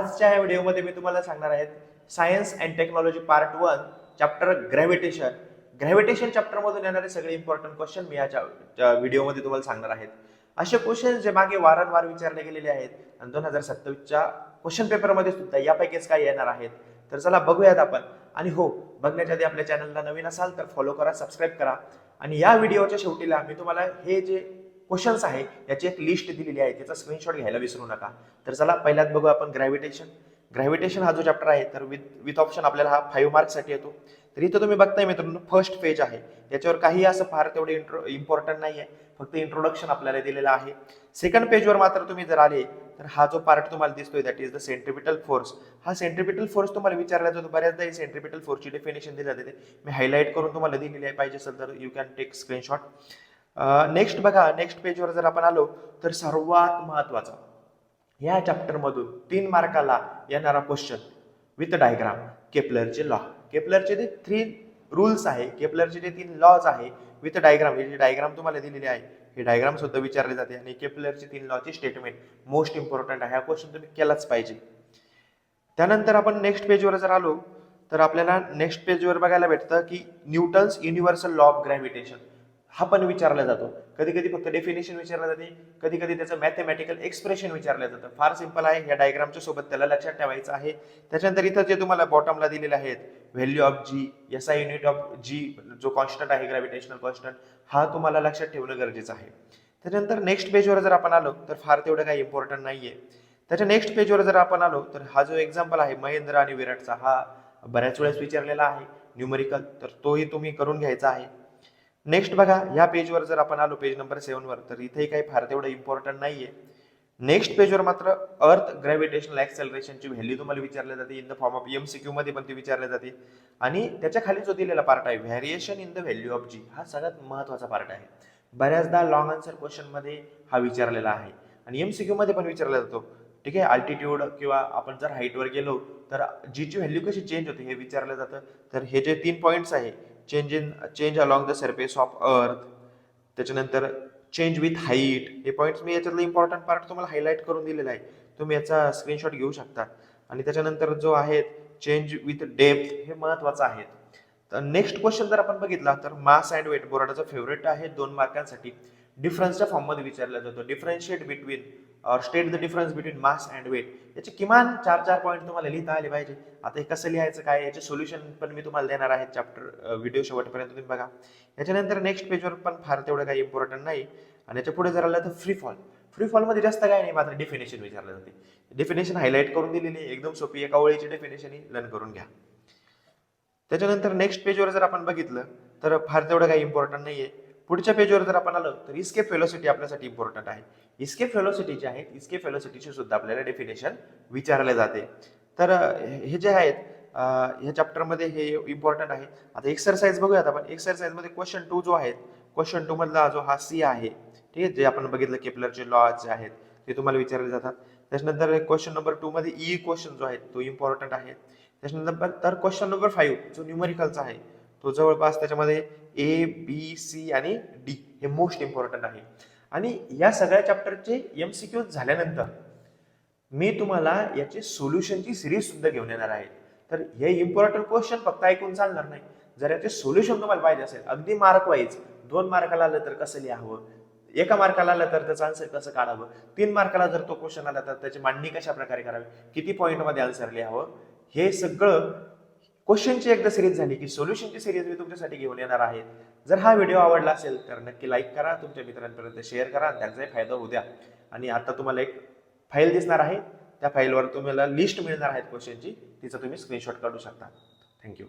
आजच्या या व्हिडिओमध्ये मी तुम्हाला सांगणार आहे science and technology part 1 chapter gravitation. Gravitation chapter मधून येणारे सगळे इम्पॉर्टंट क्वेश्चन मी या व्हिडिओमध्ये तुम्हाला सांगणार आहेत. असे क्वेश्चन जे मागे वारंवार विचारले गेलेले आहेत आणि 2027च्या क्वेश्चन पेपर मध्ये सुद्धा यापैकीच काय येणार आहेत. तर चला बघूयात आपण. आणि हो, बघण्याच्या आधी आपल्या चॅनलला नवीन असाल तर फॉलो करा, सबस्क्राईब करा. आणि या व्हिडिओच्या शेवटीला मी तुम्हाला हे जे क्वेश्चन्स आहे याची एक लिस्ट दिलेली आहे, त्याचा स्क्रीनशॉट घ्यायला विसरू नका. तर चला पहिल्यात बघू आपण ग्रॅव्हिटेशन. ग्रॅव्हिटेशन हा जो चॅप्टर आहे तर विथ ऑप्शन आपल्याला हा 5 मार्क्स साठी येतो. तर इथं तुम्ही बघताय मित्रांनो फर्स्ट पेज आहे, याच्यावर काही असं फार तेवढे इम्पॉर्टंट नाही आहे, फक्त इंट्रोडक्शन आपल्याला दिलेलं आहे. सेकंड पेजवर मात्र तुम्ही जर आले तर हा जो पार्ट तुम्हाला दिसतोय that is the centripetal force. हा सेंट्रिपिटल फोर्स तुम्हाला विचारला जातो बऱ्याचदा. ही सेंट्रिपिटल फोर्सची डेफिनेशन दिली जाते, मी हायलाइट करून तुम्हाला दिलेली आहे, पाहिजे असेल तर you can take screenshot. Next बघा, नेक्स्ट पेजवर जर आपण आलो तर सर्वात महत्वाचा या चॅप्टर मधून 3 मार्काला येणारा क्वेश्चन विथ डायग्राम, केपलरचे लॉ. केपलरचे जे 3 रूल्स आहे, केपलरचे जे 3 लॉज आहे विथ डायग्राम, हे जे डायग्राम तुम्हाला दिलेली आहे हे डायग्राम सुद्धा विचारले जाते. आणि केपलरची 3 लॉची स्टेटमेंट मोस्ट इम्पॉर्टंट आहे, हा क्वेश्चन तुम्ही केलाच पाहिजे. त्यानंतर आपण नेक्स्ट पेजवर जर आलो तर आपल्याला नेक्स्ट पेजवर बघायला भेटतं की Newton's universal law of gravitation हा पण विचारला जातो. कधी कधी फक्त डेफिनेशन विचारलं जाते, कधी कधी त्याचं मॅथमॅटिकल एक्सप्रेशन विचारलं जातं. फार सिंपल आहे, या डायग्रामच्या सोबत त्याला लक्षात ठेवायचं आहे. त्याच्यानंतर इथं जे तुम्हाला बॉटमला दिलेले आहेत value of G, SI unit of G, जो कॉन्स्टंट आहे ग्रॅव्हिटेशनल कॉन्स्टंट, हा तुम्हाला लक्षात ठेवणं गरजेचं आहे. त्याच्यानंतर नेक्स्ट पेजवर जर आपण आलो तर फार तेवढं काही इम्पॉर्टंट नाहीये. त्याच्या नेक्स्ट पेजवर जर आपण आलो तर हा जो एक्झाम्पल आहे महेंद्र आणि विराटचा, हा बऱ्याच वेळेस विचारलेला आहे न्यूमेरिकल, तर तोही तुम्ही करून घ्यायचा आहे. नेक्स्ट बघा, या पेजवर जर आपण आलो पेज नंबर 7 वर, तर इथेही काही फार तेवढं इम्पॉर्टंट नाहीये. नेक्स्ट पेजवर मात्र अर्थ ग्रॅव्हिटेशनल ऍक्सेलरेशनची व्हॅल्यू तुम्हाला विचारली जाते in the form of MCQ मध्ये पण ती विचारली जाते. आणि त्याच्या खाली जो दिलेला पार्ट आहे variation in the value of G, हा सगळ्यात महत्वाचा पार्ट आहे. बऱ्याचदा लॉंग आन्सर क्वेश्चन मध्ये हा विचारलेला आहे आणि एमसीक्यू मध्ये पण विचारला जातो. ठीक आहे, अल्टिट्यूड किंवा आपण जर हाईटवर गेलो तर जीची व्हॅल्यू कशी चेंज होते हे विचारलं जातं. तर हे जे 3 पॉइंट्स आहे, change along the surface of earth, त्याच्यानंतर चेंज विथ हाईट, हे पॉइंट्स मी याच्यातलं इम्पॉर्टंट पार्ट तुम्हाला हायलाइट करून दिलेला आहे, तुम्ही याचा स्क्रीनशॉट घेऊ शकता. आणि त्याच्यानंतर जो आहे चेंज विथ डेप्थ, हे महत्वाचं आहे. तर नेक्स्ट क्वेश्चन जर आपण बघितला तर मास अँड वेट बोर्डाचा फेवरेट आहे 2 मार्कांसाठी. डिफरन्सच्या फॉर्म मध्ये विचारला जातो, डिफरन्शिएट बिटवीन और state the difference between mass and weight. याचे किमान 4 पॉईंट तुम्हाला लिहिता आले पाहिजे. आता हे कसं लिहायचं काय, याचे सोल्युशन पण मी तुम्हाला देणार आहे चॅप्टर व्हिडिओ शेवटपर्यंत तुम्ही बघा. याच्यानंतर नेक्स्ट पेजवर पण फार तेवढं काही इम्पॉर्टंट नाही. आणि याच्या पुढे जर आलं तर फ्री फॉल. फ्री फॉल मध्ये जास्त काय नाही, मात्र डेफिनेशन विचारलं जाते. डेफिनेशन हायलाइट करून दिलेली आहे, एकदम सोपी, एका ओळीची डेफिनेशन ही लर्न करून घ्या. त्याच्यानंतर नेक्स्ट पेजवर जर आपण बघितलं तर फार तेवढं काही इम्पॉर्टंट नाहीये. पुढच्या पेजवर जर आपण आलो तर इस्केप वेलोसिटी आपल्यासाठी इम्पॉर्टंट आहे. इस्केप वेलोसिटी जे आहे, इस्केप वेलोसिटीची सुद्धा आपल्याला डेफिनेशन विचारले जाते. तर हे जे आहेत ह्या चॅप्टर मध्ये हे इम्पॉर्टंट आहे. आता एक्सरसाइज बघूयात आपण. एक्सरसाइज मध्ये क्वेश्चन 2 जो आहे, क्वेश्चन 2 मधला जो हा सी आहे, ठीक आहे, जे आपण बघितलं केपलरचे लॉ जे आहेत ते तुम्हाला विचारले जातात. त्याच्यानंतर क्वेश्चन नंबर 2 मध्ये ई क्वेश्चन जो आहे तो इम्पॉर्टंट आहे. त्याच्यानंतर क्वेश्चन नंबर 5 जो न्यूमेरिकलचा आहे तो जवळपास त्याच्यामध्ये ए बी सी आणि डी हे मोस्ट इम्पॉर्टंट आहे. आणि या सगळ्या चॅप्टरचे एमसीक्यू झाल्यानंतर मी तुम्हाला याचे सोल्युशनची सिरीज सुद्धा घेऊन येणार आहे. तर हे इम्पॉर्टंट क्वेश्चन फक्त ऐकून चालणार नाही, जर याचे सोल्युशन तुम्हाला पाहिजे असेल अगदी मार्क वाईज, 2 मार्काला आलं तर कसं लिहावं, 1 मार्काला आलं तर त्याचं आन्सर कसं काढावं, 3 मार्काला जर तो क्वेश्चन आला तर त्याची मांडणी कशा प्रकारे करावी, किती पॉईंट मध्ये आन्सर लिहावं, हे सगळं क्वेश्चनची एकदा सिरीज झाली की सोल्युशनची सिरीज मी तुमच्यासाठी घेऊन येणार आहे. जर हा व्हिडिओ आवडला असेल तर नक्की लाईक करा, तुमच्या मित्रांपर्यंत शेअर करा, त्यांचाही फायदा होऊ द्या. आणि आता तुम्हाला एक फाईल दिसणार आहे, त्या फाईलवर तुम्हाला लिस्ट मिळणार आहे क्वेश्चनची, तिचा तुम्ही स्क्रीनशॉट काढू शकता. थँक्यू.